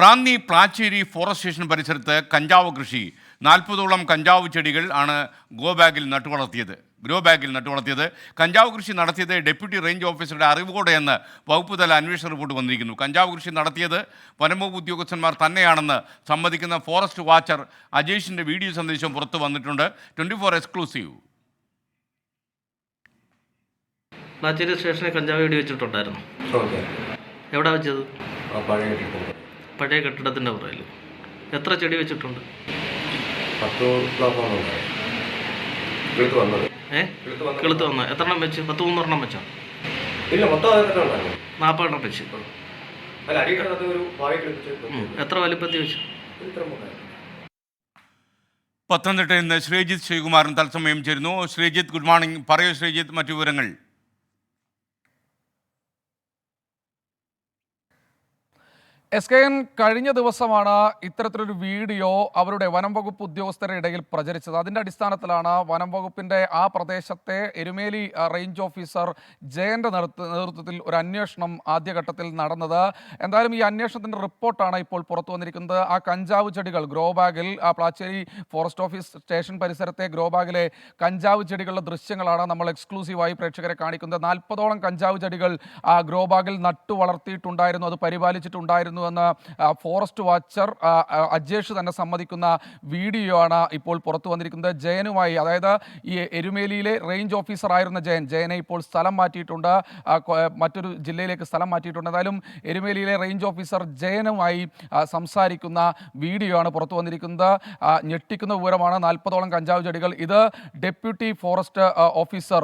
Ranni Plachery forest station പരിസരത്ത് കഞ്ചാവ് കൃഷി 40ഓളം കഞ്ചാവ് ചെടികൾ ആണ് ഗ്രോ ബാഗിൽ നട്ടുവളർത്തിയത്. കഞ്ചാവ് കൃഷി നടത്തിയത് ഡെപ്യൂട്ടി റേഞ്ച് ഓഫീസറുടെ അറിവോടെയെന്ന് വകുപ്പ് തല അന്വേഷണ റിപ്പോർട്ട് വന്നിരിക്കുന്നു. കഞ്ചാവ് കൃഷി നടത്തിയത് വനംവകുപ്പ് ഉദ്യോഗസ്ഥന്മാർ തന്നെയാണെന്ന് സമ്മതിക്കുന്ന ഫോറസ്റ്റ് വാച്ചർ അജേഷിൻ്റെ വീഡിയോ സന്ദേശം പുറത്തു വന്നിട്ടുണ്ട്. 24 എക്സ്ക്ലൂസീവ്. പ്ലാച്ചേരി സ്റ്റേഷനിൽ കഞ്ചാവ് വെടി വെച്ചിട്ടുണ്ടായിരുന്നു. എവിടെ വെച്ചത്? പഴയ കെട്ടിടത്തിൻ്റെ പുറകിൽ. എത്ര ചെടി വെച്ചിട്ടുണ്ട്? കിളുത്ത് വന്ന എത്ര എണ്ണം വെച്ച്? 13 വെച്ചോ? 40 വെച്ച്. എത്ര വലിപ്പത്തിൽ വെച്ചു? പത്തനംതിട്ടയിൽ നിന്ന് ശ്രീജിത്ത് ശ്രീകുമാരൻ തത്സമയം ചേരുന്നു. Sreejith, good morning. പറയൂ ശ്രീജിത്ത്, മറ്റു വിവരങ്ങൾ. SKN കഴിഞ്ഞ ദിവസമാണ് ഇത്തരത്തിലൊരു വീഡിയോ അവരുടെ വനം വകുപ്പ് ഉദ്യോഗസ്ഥരുടെ ഇടയിൽ പ്രചരിച്ചത്. അതിൻ്റെ അടിസ്ഥാനത്തിലാണ് വനം വകുപ്പിൻ്റെ ആ പ്രദേശത്തെ എരുമേലി റേഞ്ച് ഓഫീസർ ജയൻ്റെ നേതൃത്വത്തിൽ ഒരു അന്വേഷണം ആദ്യഘട്ടത്തിൽ നടന്നത്. എന്തായാലും ഈ അന്വേഷണത്തിൻ്റെ റിപ്പോർട്ടാണ് ഇപ്പോൾ പുറത്തു വന്നിരിക്കുന്നത്. ആ കഞ്ചാവ് ചെടികൾ ഗ്രോ ബാഗിൽ, ആ പ്ലാച്ചേരി ഫോറസ്റ്റ് ഓഫീസ് സ്റ്റേഷൻ പരിസരത്തെ ഗ്രോ ബാഗിലെ കഞ്ചാവ് ചെടികളുടെ ദൃശ്യങ്ങളാണ് നമ്മൾ എക്സ്ക്ലൂസീവായി പ്രേക്ഷകരെ കാണിക്കുന്നത്. 40ഓളം കഞ്ചാവ് ചെടികൾ ആ ഗ്രോ ബാഗിൽ നട്ടു വളർത്തിയിട്ടുണ്ടായിരുന്നു, അത് പരിപാലിച്ചിട്ടുണ്ടായിരുന്നു എന്ന് ഫോറസ്റ്റ് വാച്ചർ അജേഷ് തന്നെ സമ്മതിക്കുന്ന വീഡിയോ ആണ് ഇപ്പോൾ പുറത്തു വന്നിരിക്കുന്നത്. ജയനുമായി, അതായത് ഈ എരുമേലിയിലെ റേഞ്ച് ഓഫീസർ ആയിരുന്ന ജയനെ ഇപ്പോൾ സ്ഥലം മാറ്റിയിട്ടുണ്ട്, മറ്റൊരു ജില്ലയിലേക്ക് സ്ഥലം മാറ്റിയിട്ടുണ്ട്. എന്തായാലും എരുമേലിയിലെ റേഞ്ച് ഓഫീസർ ജയനുമായി സംസാരിക്കുന്ന വീഡിയോ ആണ് പുറത്തു വന്നിരിക്കുന്നത്. ഞെട്ടിക്കുന്ന വിവരമാണ്. 40ഓളം കഞ്ചാവ് ചെടികൾ ഇത് ഡെപ്യൂട്ടി ഫോറസ്റ്റ് ഓഫീസർ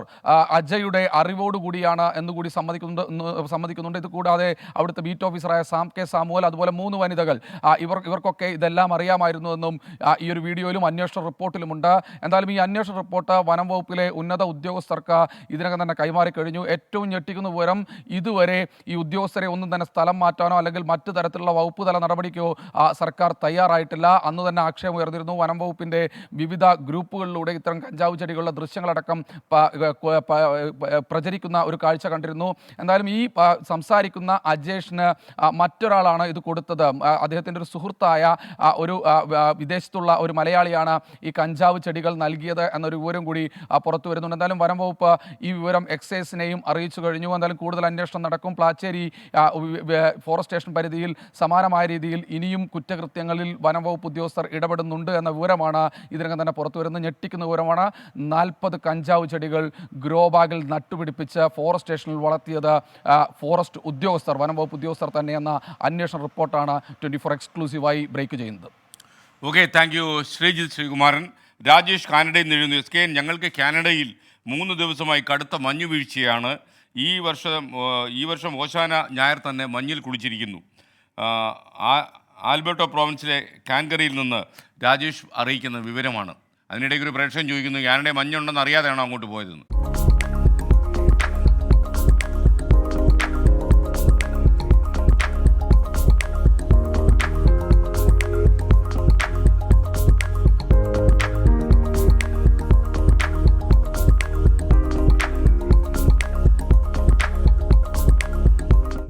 അജയുടെ അറിവോടുകൂടിയാണ് എന്നുകൂടി സമ്മതിക്കുന്നുണ്ട്. ഇത് കൂടാതെ അവിടുത്തെ ബീറ്റ് ഓഫീസറായ സാമുവൽ, അതുപോലെ 3 വനിതകൾ, ഇവർക്കൊക്കെ ഇതെല്ലാം അറിയാമായിരുന്നുവെന്നും ഈ ഒരു വീഡിയോയിലും അന്വേഷണ റിപ്പോർട്ടിലുമുണ്ട്. എന്തായാലും ഈ അന്വേഷണ റിപ്പോർട്ട് വനം വകുപ്പിലെ ഉന്നത ഉദ്യോഗസ്ഥർക്ക് ഇതിനകം തന്നെ കൈമാറി കഴിഞ്ഞു. ഏറ്റവും ഞെട്ടിക്കുന്ന വിവരം, ഇതുവരെ ഈ ഉദ്യോഗസ്ഥരെ ഒന്നും തന്നെ സ്ഥലം മാറ്റാനോ അല്ലെങ്കിൽ മറ്റു തരത്തിലുള്ള വകുപ്പ് തല നടപടിക്കോ സർക്കാർ തയ്യാറായിട്ടില്ല. അന്ന് തന്നെ ആക്ഷേപം ഉയർന്നിരുന്നു. വനം വകുപ്പിൻ്റെ വിവിധ ഗ്രൂപ്പുകളിലൂടെ ഇത്തരം കഞ്ചാവ് ചെടികളുടെ ദൃശ്യങ്ങളടക്കം പ്രചരിക്കുന്ന ഒരു കാഴ്ച കണ്ടിരുന്നു. എന്തായാലും ഈ സംസാരിക്കുന്ന അജേഷിന് മറ്റൊരാളാണ് ഇത് കൊടുത്തത്. അദ്ദേഹത്തിൻ്റെ ഒരു സുഹൃത്തായ ഒരു വിദേശത്തുള്ള ഒരു മലയാളിയാണ് ഈ കഞ്ചാവ് ചെടികൾ നൽകിയത് എന്നൊരു വിവരം കൂടി പുറത്തു വരുന്നുണ്ട്. എന്തായാലും വനം വകുപ്പ് ഈ വിവരം എക്സൈസിനെയും അറിയിച്ചു കഴിഞ്ഞു. എന്തായാലും കൂടുതൽ അന്വേഷണം നടക്കും. പ്ലാച്ചേരി ഫോറസ്റ്റ് സ്റ്റേഷൻ പരിധിയിൽ സമാനമായ രീതിയിൽ ഇനിയും കുറ്റകൃത്യങ്ങളിൽ വനം വകുപ്പ് ഉദ്യോഗസ്ഥർ ഇടപെടുന്നുണ്ട് എന്ന വിവരമാണ് ഇതിനകം തന്നെ പുറത്തു വരുന്നത്. ഞെട്ടിക്കുന്ന വിവരമാണ്. 40 കഞ്ചാവ് ചെടികൾ ഗ്രോ ബാഗിൽ നട്ടുപിടിപ്പിച്ച് ഫോറസ്റ്റ് സ്റ്റേഷനിൽ വളർത്തിയത് ഫോറസ്റ്റ് ഉദ്യോഗസ്ഥർ, വനം വകുപ്പ് ഉദ്യോഗസ്ഥർ തന്നെയെന്ന അന്വേഷണ റിപ്പോർട്ടാണ് 24 എക്സ്ക്ലൂസീവായി ബ്രേക്ക് ചെയ്യുന്നത്. Okay, thank you Sreejith Sreekumaran. Rajesh കാനഡയിൽ നിന്ന് എഴുതുന്നു. SKN, ഞങ്ങൾക്ക് കാനഡയിൽ 3 ദിവസമായി കടുത്ത മഞ്ഞു വീഴ്ചയാണ്. ഈ വർഷം ഓശാന ഞായർ തന്നെ മഞ്ഞിൽ കുളിച്ചിരിക്കുന്നു. ആൽബർട്ടോ പ്രോവിൻസിലെ കാൻഗറിയിൽ നിന്ന് രാജേഷ് അറിയിക്കുന്ന വിവരമാണ്. അതിനിടയ്ക്ക് ഒരു പ്രേക്ഷകൻ ചോദിക്കുന്നു, കാനഡയിൽ മഞ്ഞുണ്ടെന്ന് അറിയാതെയാണോ അങ്ങോട്ട് പോയതെന്ന്.